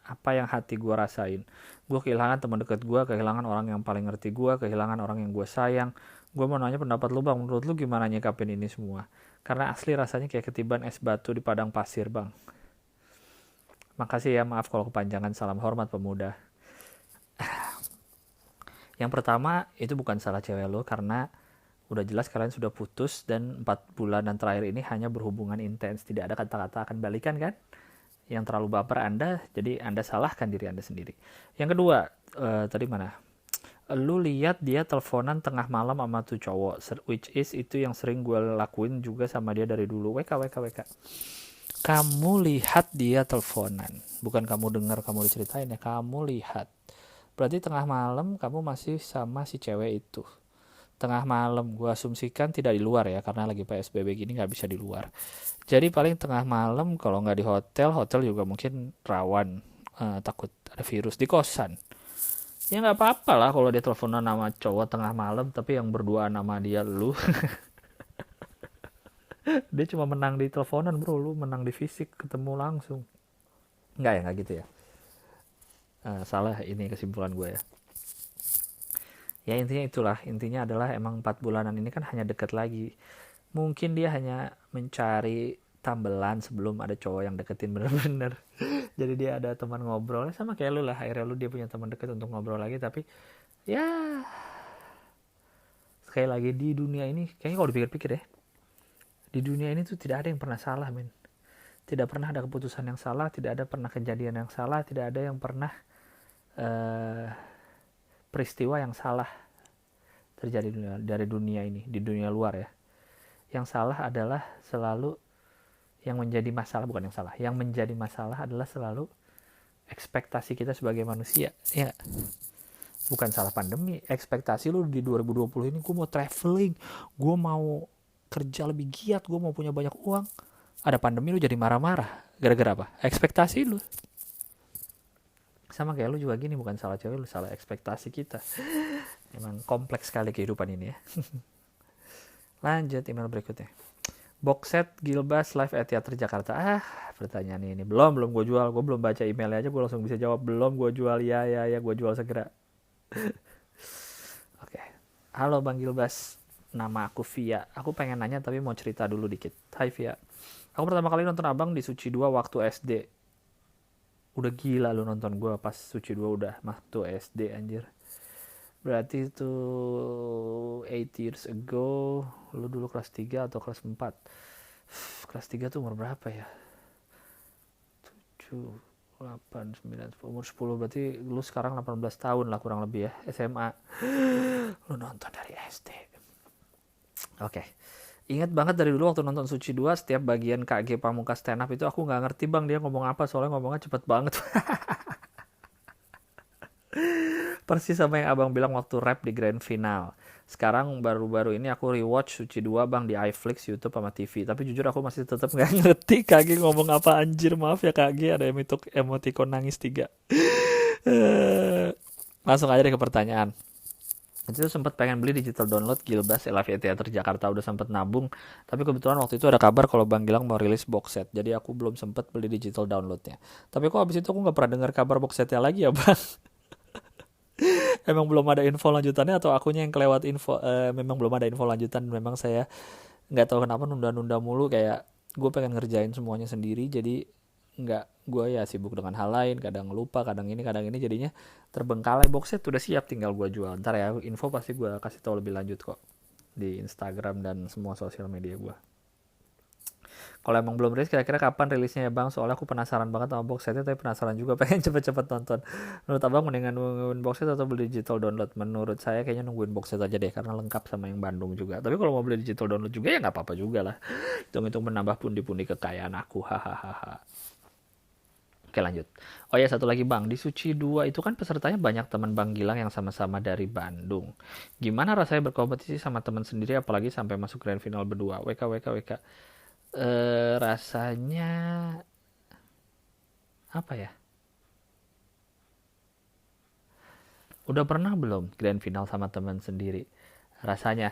apa yang hati gue rasain. Gue kehilangan teman dekat gue, kehilangan orang yang paling ngerti gue, kehilangan orang yang gue sayang. Gue mau nanya pendapat lu bang, menurut lu gimana nyikapin ini semua? Karena asli rasanya kayak ketiban es batu di padang pasir bang. Makasih ya, maaf kalau kepanjangan, salam hormat pemuda. Yang pertama, itu bukan salah cewek lo, karena udah jelas kalian sudah putus dan 4 bulanan terakhir ini hanya berhubungan intens. Tidak ada kata-kata akan balikan kan? Yang terlalu baper Anda, jadi Anda salahkan diri Anda sendiri. Yang kedua, tadi mana? Lu lihat dia teleponan tengah malam sama tuh cowok, which is itu yang sering gue lakuin juga sama dia dari dulu. WK. Kamu lihat dia teleponan, bukan kamu dengar, kamu diceritain ya, kamu lihat. Berarti tengah malam kamu masih sama si cewek itu. Tengah malam, gue asumsikan tidak di luar ya, karena lagi PSBB gini gak bisa di luar. Jadi paling tengah malam, kalau gak di hotel juga mungkin rawan, takut ada virus. Di kosan, ya gak apa-apa lah kalau dia teleponan sama cowok tengah malam, tapi yang berduaan sama dia lu. Dia cuma menang di teleponan bro, lu menang di fisik, ketemu langsung. Gak gitu ya. Salah ini kesimpulan gue ya. Ya intinya adalah emang 4 bulanan ini kan hanya deket lagi. Mungkin dia hanya mencari tambelan sebelum ada cowok yang deketin bener-bener. Jadi dia ada teman ngobrol, sama kayak lu lah, akhirnya lu dia punya teman deket untuk ngobrol lagi. Tapi ya sekali lagi di dunia ini, kayaknya kalau dipikir-pikir ya, di dunia ini tuh tidak ada yang pernah salah men. Tidak pernah ada keputusan yang salah, tidak ada pernah kejadian yang salah, tidak ada yang pernah peristiwa yang salah terjadi dari dunia ini, di dunia luar ya. Yang salah adalah selalu yang menjadi masalah, bukan yang salah. Yang menjadi masalah adalah selalu ekspektasi kita sebagai manusia. Ya, bukan salah pandemi. Ekspektasi lu di 2020 ini, gue mau traveling, gue mau kerja lebih giat, gue mau punya banyak uang. Ada pandemi lu jadi marah-marah. Gara-gara apa? Ekspektasi lu. Sama kayak lu juga gini, bukan salah cewek, lu salah ekspektasi kita. Emang kompleks sekali kehidupan ini ya. Lanjut email berikutnya. Box set Gilbas live at Theater Jakarta. Pertanyaan ini belum gue jual. Gue belum baca emailnya aja gue langsung bisa jawab belum gue jual. Ya gue jual segera. Oke. Halo Bang Gilbas, nama aku Via. Aku pengen nanya tapi mau cerita dulu dikit. Hai Via. Aku pertama kali nonton Abang di Suci 2 waktu SD. Udah gila lu nonton gue pas Suci 2 udah waktu SD anjir. Berarti itu 8 years ago. Lu dulu kelas 3 atau kelas 4? Kelas 3 tuh umur berapa ya? 7, 8, 9, umur 10. Berarti lu sekarang 18 tahun lah kurang lebih ya, SMA. Lu nonton dari SD. Oke. Ingat banget dari dulu waktu nonton Suci 2, setiap bagian KG Pamungkas stand up itu aku gak ngerti bang dia ngomong apa, soalnya ngomongnya cepet banget. Persis sama yang abang bilang waktu rap di grand final. Sekarang baru-baru ini aku rewatch Suci 2 bang di iFlix, YouTube sama TV. Tapi jujur aku masih tetap gak ngerti KG ngomong apa anjir. Maaf ya KG, ada emoticon nangis 3. Langsung aja deh ke pertanyaan. Itu sempat pengen beli digital download Gilbas Live at Theater Jakarta, udah sempat nabung. Tapi kebetulan waktu itu ada kabar kalau Bang Gilang mau rilis box set. Jadi aku belum sempat beli digital downloadnya. Tapi kok abis itu aku gak pernah dengar kabar box setnya lagi ya bang. Emang belum ada info lanjutannya atau akunya yang kelewat info? Memang belum ada info lanjutan. Memang saya nggak tahu kenapa nunda-nunda mulu, kayak gue pengen ngerjain semuanya sendiri, jadi nggak, gue ya sibuk dengan hal lain, kadang lupa, kadang ini jadinya terbengkalai. Box set udah siap, tinggal gue jual. Ntar ya info pasti gue kasih tahu lebih lanjut kok di Instagram dan semua sosial media gue. Kalau emang belum rilis, kira-kira kapan rilisnya ya bang? Soalnya aku penasaran banget sama box setnya, tapi penasaran juga pengen cepet-cepet nonton. Menurut abang mendingan nungguin box set atau beli digital download? Menurut saya kayaknya nungguin box set aja deh, karena lengkap sama yang Bandung juga. Tapi kalau mau beli digital download juga ya nggak apa-apa juga lah. Hitung-hitung menambah pundi-pundi kekayaan aku, hahaha. Oke lanjut. Oh ya, satu lagi bang, di Suci 2 itu kan pesertanya banyak teman Bang Gilang yang sama-sama dari Bandung. Gimana rasanya berkompetisi sama teman sendiri, apalagi sampai masuk grand final berdua? WK. Rasanya apa ya? Udah pernah belum grand final sama teman sendiri? Rasanya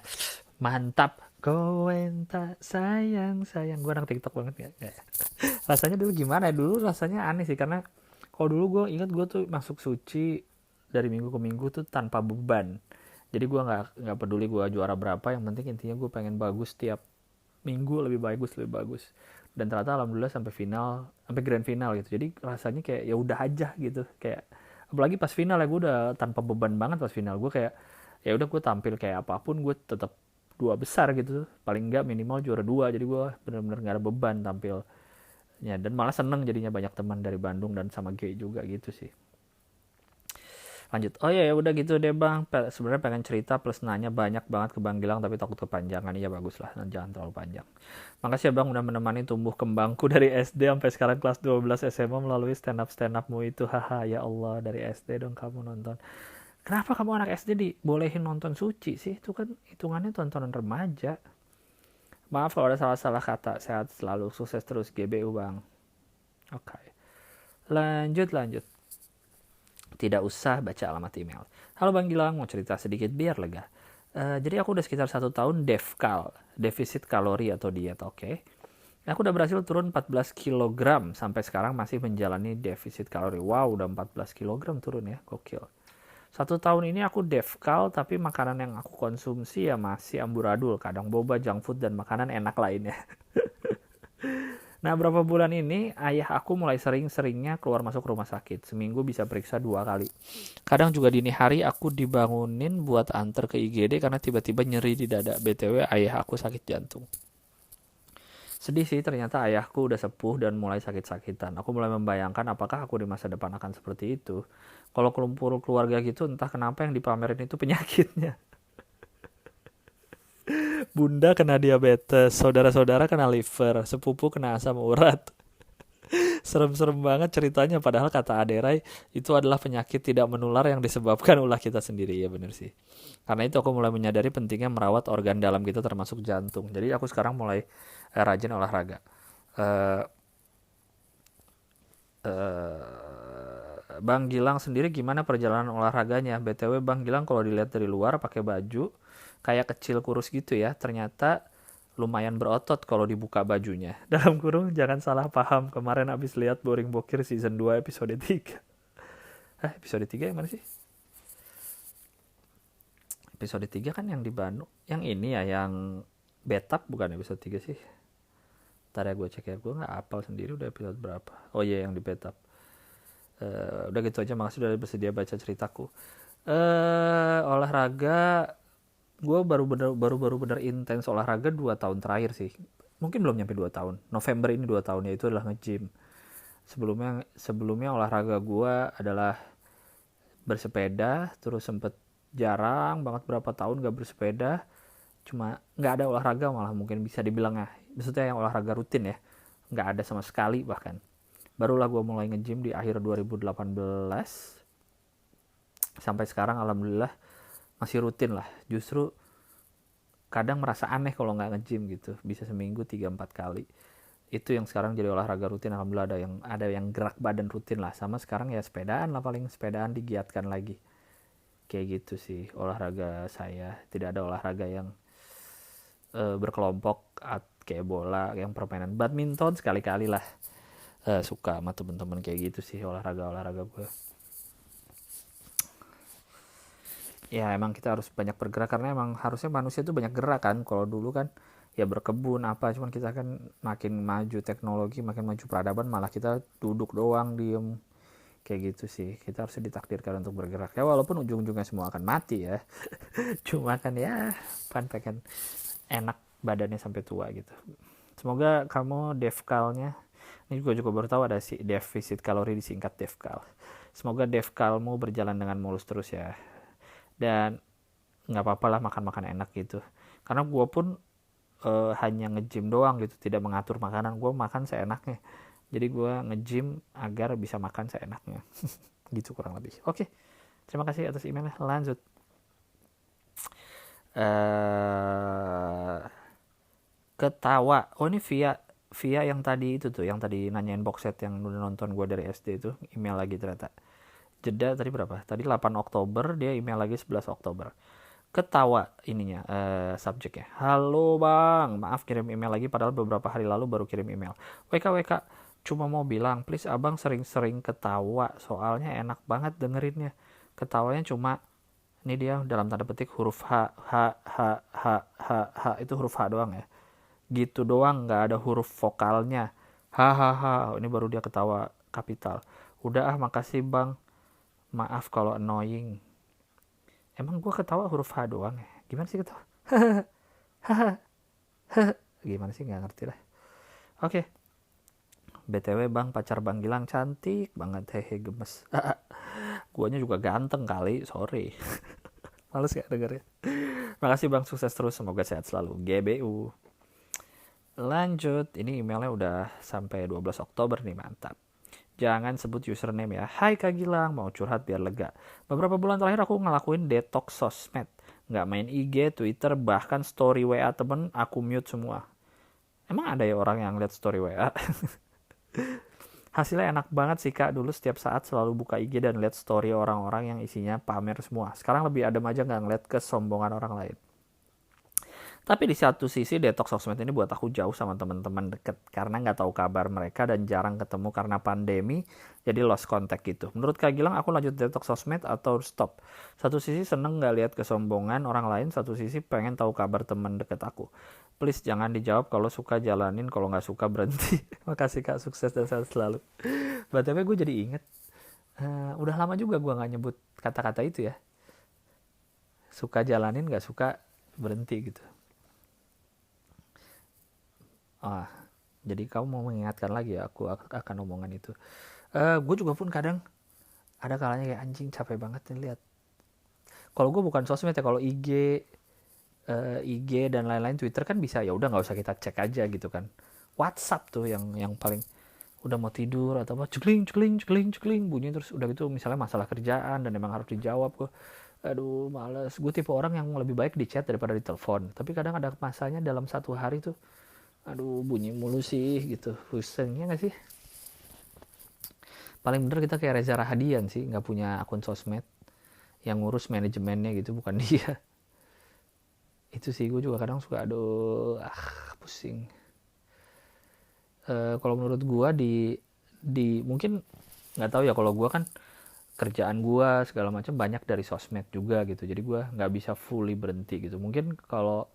mantap. Kowenta sayang sayang. Gue anak TikTok banget ya. Rasanya dulu gimana ya? Dulu rasanya aneh sih, karena kalau dulu gue ingat gue tuh masuk Suci dari minggu ke minggu tuh tanpa beban. Jadi gue nggak peduli gue juara berapa, yang penting intinya gue pengen bagus tiap minggu, lebih bagus. Dan ternyata alhamdulillah sampai final, sampai grand final gitu. Jadi rasanya kayak ya udah aja gitu, kayak apalagi pas final ya, gue udah tanpa beban banget pas final. Gue kayak ya udah, gue tampil kayak apapun gue tetap dua besar gitu, paling enggak minimal juara dua. Jadi gue bener-bener nggak ada beban tampilnya, dan malah seneng jadinya banyak teman dari Bandung dan sama G juga gitu sih. Lanjut. Oh ya, udah gitu deh bang. Sebenarnya pengen cerita plus nanya banyak banget ke Bang Gilang, tapi takut kepanjangan. Iya bagus lah, jangan terlalu panjang. Makasih ya bang udah menemani tumbuh kembangku dari SD sampai sekarang kelas 12 SMA melalui stand upmu itu. Haha, ya Allah, dari SD dong kamu nonton. Kenapa kamu anak SD dibolehin nonton Suci sih? Itu kan hitungannya tontonan remaja. Maaf kalau ada salah-salah kata. Sehat selalu, sukses terus GBU bang. Oke. Lanjut. Tidak usah baca alamat email. Halo Bang Gilang, mau cerita sedikit biar lega. Jadi aku udah sekitar 1 tahun DEFCAL, defisit kalori atau diet, oke. Aku udah berhasil turun 14 kg, sampai sekarang masih menjalani defisit kalori. Wow, udah 14 kg turun ya, gokil. 1 tahun ini aku DEFCAL, tapi makanan yang aku konsumsi ya masih amburadul, kadang boba, junk food, dan makanan enak lainnya. Nah, berapa bulan ini ayah aku mulai sering-seringnya keluar masuk rumah sakit. Seminggu bisa periksa 2 kali. Kadang juga dini hari aku dibangunin buat antar ke IGD karena tiba-tiba nyeri di dada. BTW ayah aku sakit jantung. Sedih sih, ternyata ayahku udah sepuh dan mulai sakit-sakitan. Aku mulai membayangkan apakah aku di masa depan akan seperti itu. Kalau kumpul keluarga gitu, entah kenapa yang dipamerin itu penyakitnya. Bunda kena diabetes, saudara-saudara kena liver, sepupu kena asam urat. Serem-serem banget ceritanya, padahal kata Aderai itu adalah penyakit tidak menular yang disebabkan ulah kita sendiri. Ya bener sih. Karena itu aku mulai menyadari pentingnya merawat organ dalam kita termasuk jantung. Jadi aku sekarang mulai rajin olahraga. Eh, Bang Gilang sendiri gimana perjalanan olahraganya? BTW Bang Gilang kalau dilihat dari luar pakai baju kayak kecil kurus gitu ya. Ternyata lumayan berotot kalau dibuka bajunya. Dalam kurung jangan salah paham. Kemarin abis lihat Boring Bokir season 2 episode 3. Episode 3 yang mana sih? Episode 3 kan yang di Bandung. Yang ini ya, yang Betap bukan episode 3 sih. Ntar ya gue cek ya. Gue gak hafal sendiri udah episode berapa. Oh iya, yang di Betap. Udah gitu aja, makasih udah bersedia baca ceritaku. Olahraga gue baru bener intens olahraga 2 tahun terakhir sih, mungkin belum nyampe 2 tahun. November ini 2 tahun, yaitu adalah nge-gym. Sebelumnya olahraga gue adalah bersepeda, terus sempet jarang banget berapa tahun gak bersepeda, cuma nggak ada olahraga, malah mungkin bisa dibilang ya, maksudnya yang olahraga rutin ya, nggak ada sama sekali. Bahkan barulah gue mulai nge-gym di akhir 2018 sampai sekarang alhamdulillah masih rutin lah. Justru kadang merasa aneh kalau nggak nge-gym gitu, bisa seminggu 3-4 kali. Itu yang sekarang jadi olahraga rutin. Alhamdulillah ada yang gerak badan rutin lah. Sama sekarang ya sepedaan lah, paling sepedaan digiatkan lagi. Kayak gitu sih olahraga saya. Tidak ada olahraga yang berkelompok kayak bola, yang permainan badminton sekali-kali lah. Suka sama temen-temen kayak gitu sih olahraga gue. ya emang kita harus banyak bergerak karena emang harusnya manusia tuh banyak gerak kan. Kalau dulu kan ya berkebun apa, cuman kita kan makin maju teknologi, makin maju peradaban, malah kita duduk doang diem kayak gitu sih. Kita harus ditakdirkan untuk bergerak ya, walaupun ujung-ujungnya semua akan mati ya. Cuma kan ya pengen enak badannya sampai tua gitu. Semoga kamu devkalnya, ini juga baru tahu ada si defisit kalori disingkat devkal. Semoga devkalmu berjalan dengan mulus terus ya. Dan nggak apa-apa lah makan-makan enak gitu. Karena gue pun hanya nge-gym doang gitu, tidak mengatur makanan. Gue makan seenaknya. Jadi gue nge-gym agar bisa makan seenaknya. Gitu kurang lebih. Oke, terima kasih atas emailnya. Lanjut. Ketawa. Oh ini via yang tadi itu tuh, yang tadi nanyain box set yang udah nonton gue dari SD itu, email lagi ternyata. Jeda tadi berapa? Tadi 8 Oktober, dia email lagi 11 Oktober. Ketawa ininya, subjeknya. Halo bang, maaf kirim email lagi padahal beberapa hari lalu baru kirim email. WK, cuma mau bilang, please abang sering-sering ketawa, soalnya enak banget dengerinnya. Ketawanya cuma, ini dia dalam tanda petik huruf H, itu huruf H doang ya. Gitu doang, nggak ada huruf vokalnya. Hahaha, ini baru dia ketawa kapital. Udah makasih bang. Maaf kalau annoying. Emang gue ketawa huruf H doang ya? Gimana sih ketawa? Gimana sih, nggak ngerti lah. Oke. BTW bang, pacar bang Gilang cantik banget, hehe gemes. Guanya juga ganteng kali, sorry. Males gak dengernya. Makasih bang, sukses terus, semoga sehat selalu. GBU. Lanjut, ini emailnya udah sampai 12 Oktober nih, mantap. Jangan sebut username ya. Hai Kak Gilang, mau curhat biar lega. Beberapa bulan terakhir aku ngelakuin detox sosmed. Nggak main IG, Twitter, bahkan story WA temen aku mute semua. Emang ada ya orang yang lihat story WA? Hasilnya enak banget sih Kak. Dulu setiap saat selalu buka IG dan lihat story orang-orang yang isinya pamer semua. Sekarang lebih adem aja nggak ngeliat kesombongan orang lain. Tapi di satu sisi detox sosmed ini buat aku jauh sama teman-teman deket karena nggak tahu kabar mereka dan jarang ketemu karena pandemi, jadi lost contact gitu. Menurut Kak Gilang, aku lanjut detox sosmed atau stop? Satu sisi seneng nggak lihat kesombongan orang lain, satu sisi pengen tahu kabar teman deket aku. Please jangan dijawab, kalau suka jalanin, kalau nggak suka berhenti. Makasih Kak, sukses dan sehat selalu. BTW gue jadi inget, udah lama juga gue nggak nyebut kata-kata itu ya. Suka jalanin, nggak suka berhenti gitu. Jadi kamu mau mengingatkan lagi ya, aku akan omongan itu. Gue juga pun kadang ada kalanya kayak anjing capek banget nih lihat. Kalau gue bukan sosmed ya, kalau IG dan lain-lain, Twitter kan bisa ya udah nggak usah kita cek aja gitu kan. WhatsApp tuh yang paling udah mau tidur atau apa cekling bunyi terus udah gitu, misalnya masalah kerjaan dan emang harus dijawab, gue aduh males. Gue tipe orang yang lebih baik di chat daripada di telepon, tapi kadang ada masanya dalam satu hari tuh aduh bunyi mulu sih gitu, pusingnya nggak sih. Paling bener kita kayak Reza Rahadian sih, nggak punya akun sosmed, yang ngurus manajemennya gitu bukan dia. Itu sih gue juga kadang suka aduh pusing. Kalau menurut gue di mungkin nggak tahu ya, kalau gue kan kerjaan gue segala macam banyak dari sosmed juga gitu, jadi gue nggak bisa fully berhenti gitu. Mungkin kalau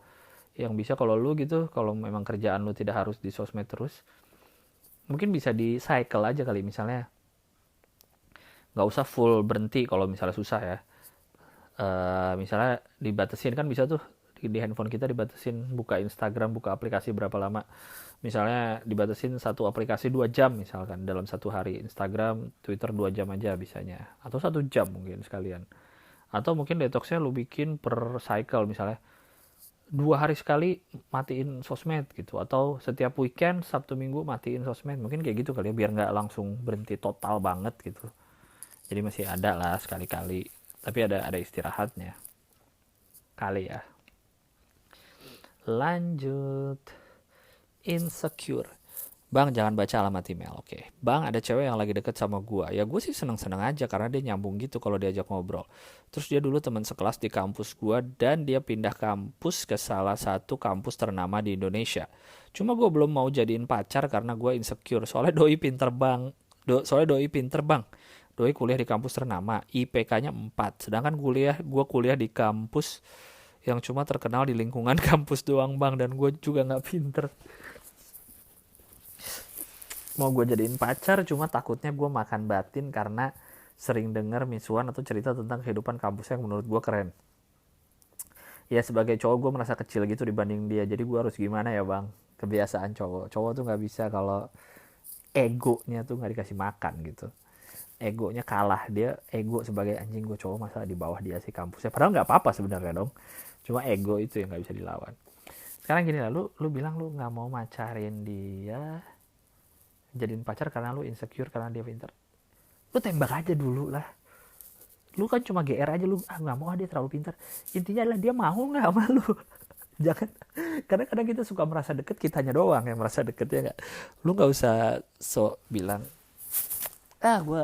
yang bisa kalau lu gitu, kalau memang kerjaan lu tidak harus di sosmed terus, mungkin bisa di cycle aja kali, misalnya nggak usah full berhenti kalau misalnya susah ya. Misalnya dibatasin kan bisa tuh di handphone kita, dibatasin buka Instagram, buka aplikasi berapa lama, misalnya dibatasin satu aplikasi 2 jam misalkan dalam satu hari, Instagram, Twitter 2 jam aja bisanya, atau 1 jam mungkin sekalian. Atau mungkin detoxnya lu bikin per cycle, misalnya 2 hari sekali matiin sosmed gitu, atau setiap weekend Sabtu Minggu matiin sosmed, mungkin kayak gitu kali ya, biar nggak langsung berhenti total banget gitu. Jadi masih ada lah sekali-kali, tapi ada istirahatnya kali ya. Lanjut, insecure. Bang jangan baca alamat email. Oke. Bang ada cewek yang lagi deket sama gue. Ya gue sih seneng-seneng aja karena dia nyambung gitu kalau diajak ngobrol. Terus dia dulu teman sekelas di kampus gue dan dia pindah kampus ke salah satu kampus ternama di Indonesia. Cuma gue belum mau jadiin pacar karena gue insecure. Soalnya doi pinter bang. Doi kuliah di kampus ternama, IPK-nya 4. Sedangkan gue kuliah di kampus yang cuma terkenal di lingkungan kampus doang bang, dan gue juga nggak pinter. Mau gue jadiin pacar, cuma takutnya gue makan batin karena sering denger misuan atau cerita tentang kehidupan kampus yang menurut gue keren. Ya sebagai cowok gue merasa kecil gitu dibanding dia, jadi gue harus gimana ya bang? Kebiasaan cowok tuh nggak bisa kalau egonya tuh nggak dikasih makan gitu. Egonya kalah, dia ego sebagai anjing, gue cowok masa di bawah dia sih kampusnya, padahal nggak apa-apa sebenarnya dong, cuma ego itu yang nggak bisa dilawan. Sekarang gini lah, lu bilang lu nggak mau macarin dia, jadiin pacar karena lu insecure karena dia pintar. Lu tembak aja dulu lah. Lu kan cuma GR aja, lu nggak mau, dia terlalu pintar. Intinya adalah dia mau nggak sama lu. Jangan, karena kadang kita suka merasa deket, kitanya doang yang merasa deket ya nggak. Lu nggak usah bilang gue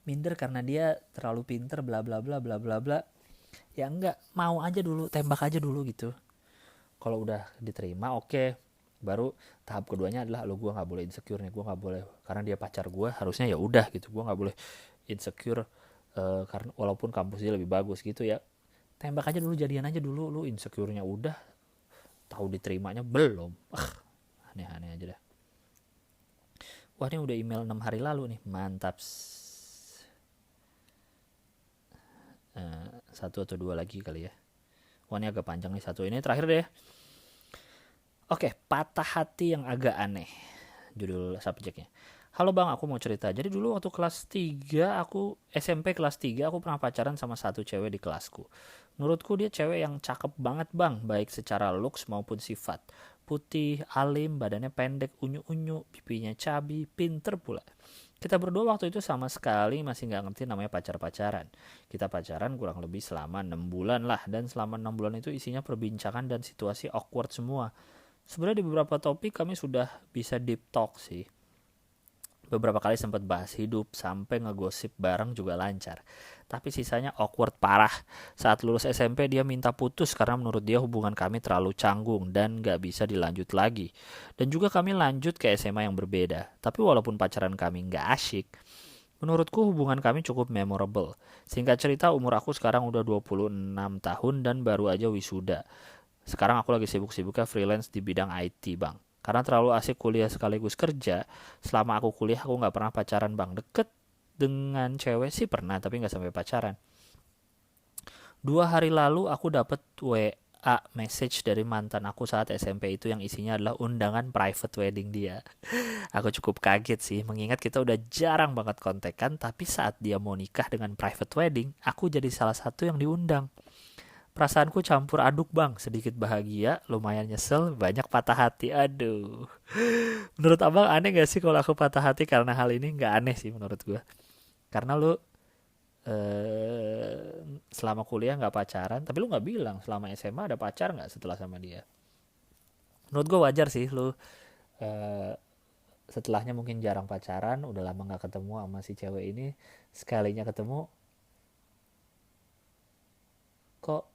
minder karena dia terlalu pinter bla bla bla bla bla bla. Ya enggak, mau aja dulu, tembak aja dulu gitu. Kalau udah diterima oke. Baru tahap keduanya adalah gue nggak boleh insecure nih, gue nggak boleh karena dia pacar gue, harusnya ya udah gitu, gue nggak boleh insecure karena walaupun kampus dia lebih bagus gitu ya. Tembak aja dulu, jadian aja dulu, lu insecure-nya udah, tahu diterimanya belum, aneh-aneh aja dah. Wah ini udah email 6 hari lalu nih, mantap. Satu atau dua lagi kali ya. Wah ini agak panjang nih, satu ini terakhir deh. Oke, patah hati yang agak aneh, judul subjeknya. Halo bang, aku mau cerita. Jadi dulu waktu kelas 3, SMP kelas 3, aku pernah pacaran sama satu cewek di kelasku. Menurutku dia cewek yang cakep banget bang, baik secara looks maupun sifat. Putih, alim, badannya pendek, unyu-unyu, pipinya cabi, pinter pula. Kita berdua waktu itu sama sekali masih gak ngerti namanya pacar-pacaran. Kita pacaran kurang lebih selama 6 bulan lah, dan selama 6 bulan itu isinya perbincangan dan situasi awkward semua. Sebenarnya di beberapa topik kami sudah bisa deep talk sih. Beberapa kali sempat bahas hidup, sampai ngegosip bareng juga lancar. Tapi sisanya awkward parah. Saat lulus SMP dia minta putus karena menurut dia hubungan kami terlalu canggung dan gak bisa dilanjut lagi. Dan juga kami lanjut ke SMA yang berbeda. Tapi walaupun pacaran kami gak asyik, menurutku hubungan kami cukup memorable. Singkat cerita, umur aku sekarang udah 26 tahun dan baru aja wisuda. Sekarang aku lagi sibuk-sibuknya freelance di bidang IT bang. Karena terlalu asik kuliah sekaligus kerja, selama aku kuliah aku gak pernah pacaran bang. Deket dengan cewek sih pernah, tapi gak sampai pacaran. 2 hari lalu aku dapet WA message dari mantan aku saat SMP itu yang isinya adalah undangan private wedding dia. Aku cukup kaget sih, mengingat kita udah jarang banget kontekan, tapi saat dia mau nikah dengan private wedding, aku jadi salah satu yang diundang. Perasaanku campur aduk bang, sedikit bahagia, lumayan nyesel, banyak patah hati. Aduh. Menurut abang aneh gak sih kalau aku patah hati karena hal ini? Gak aneh sih menurut gue. Karena lu selama kuliah gak pacaran, tapi lu gak bilang selama SMA ada pacar gak setelah sama dia. Menurut gue wajar sih lu setelahnya mungkin jarang pacaran, udah lama gak ketemu sama si cewek ini, sekalinya ketemu kok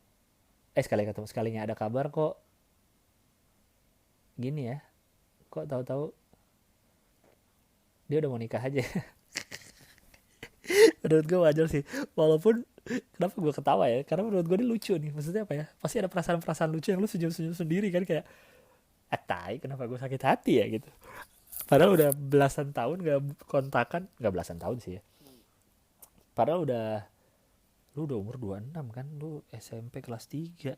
sekalinya ada kabar kok gini ya, kok tahu-tahu dia udah mau nikah aja. Menurut gue wajar sih, walaupun kenapa gue ketawa ya, karena menurut gue ini lucu nih. Maksudnya apa ya, pasti ada perasaan-perasaan lucu yang lu senyum-senyum sendiri kan, kayak tai kenapa gue sakit hati ya gitu, padahal udah belasan tahun gak kontakan. Gak belasan tahun sih ya, padahal lu udah umur 26 kan, lu SMP kelas 3,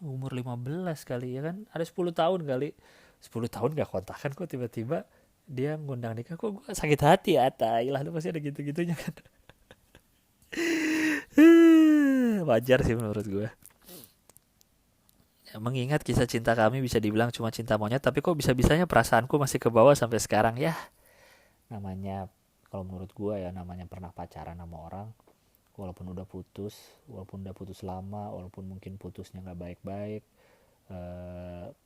umur 15 kali ya kan, ada 10 tahun kali, 10 tahun gak kontakan kok tiba-tiba dia ngundang nikah, kok gue sakit hati ya. Tai lah, lu pasti ada gitu-gitunya kan. Wajar sih menurut gue ya, mengingat kisah cinta kami bisa dibilang cuma cinta monyet, tapi kok bisa-bisanya perasaanku masih ke bawah sampai sekarang ya. Namanya, kalau menurut gue ya, namanya pernah pacaran sama orang, walaupun udah putus lama, walaupun mungkin putusnya nggak baik-baik,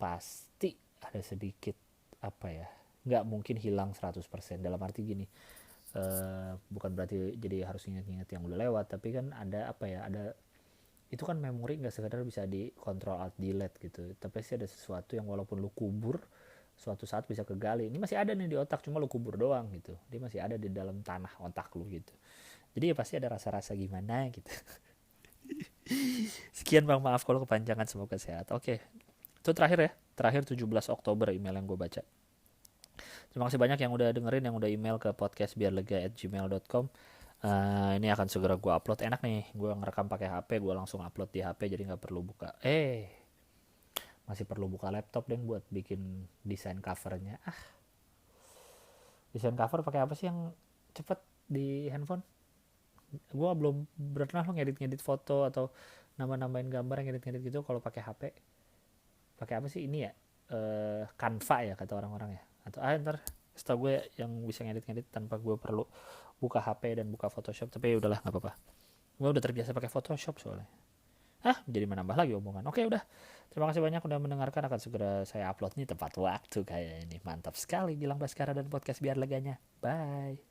pasti ada sedikit apa ya, nggak mungkin hilang 100%. Dalam arti gini, bukan berarti jadi harus ingat-ingat yang udah lewat, tapi kan ada apa ya, ada itu kan memori nggak sekedar bisa dikontrol alt delete gitu, tapi sih ada sesuatu yang walaupun lu kubur suatu saat bisa kegali. Ini masih ada nih di otak, cuma lu kubur doang gitu. Dia masih ada di dalam tanah otak lu gitu. Jadi ya pasti ada rasa-rasa gimana gitu. Sekian Bang, maaf kalau kepanjangan, semoga sehat. Oke, itu terakhir ya. Terakhir 17 Oktober email yang gue baca. Terima kasih banyak yang udah dengerin, yang udah email ke podcastbiarlega@gmail.com. Ini akan segera gue upload. Enak nih, gue ngerekam pakai HP, gue langsung upload di HP, jadi nggak perlu buka. Masih perlu buka laptop deh buat bikin desain covernya. Desain cover pakai apa sih yang cepet di handphone? Gue belum pernah lo ngedit foto atau nambahin gambar yang ngedit gitu kalau pakai HP. Pakai apa sih ini ya? Canva ya kata orang-orang ya. Atau ntar setahu gue yang bisa ngedit tanpa gue perlu buka HP dan buka Photoshop. Tapi udahlah, nggak apa-apa. Gue udah terbiasa pakai Photoshop soalnya. Jadi menambah lagi omongan. Oke, udah. Terima kasih banyak udah mendengarkan. Akan segera saya upload nih tepat waktu kayak ini. Mantap sekali Gilang Baskara dan podcast Biar Leganya. Bye.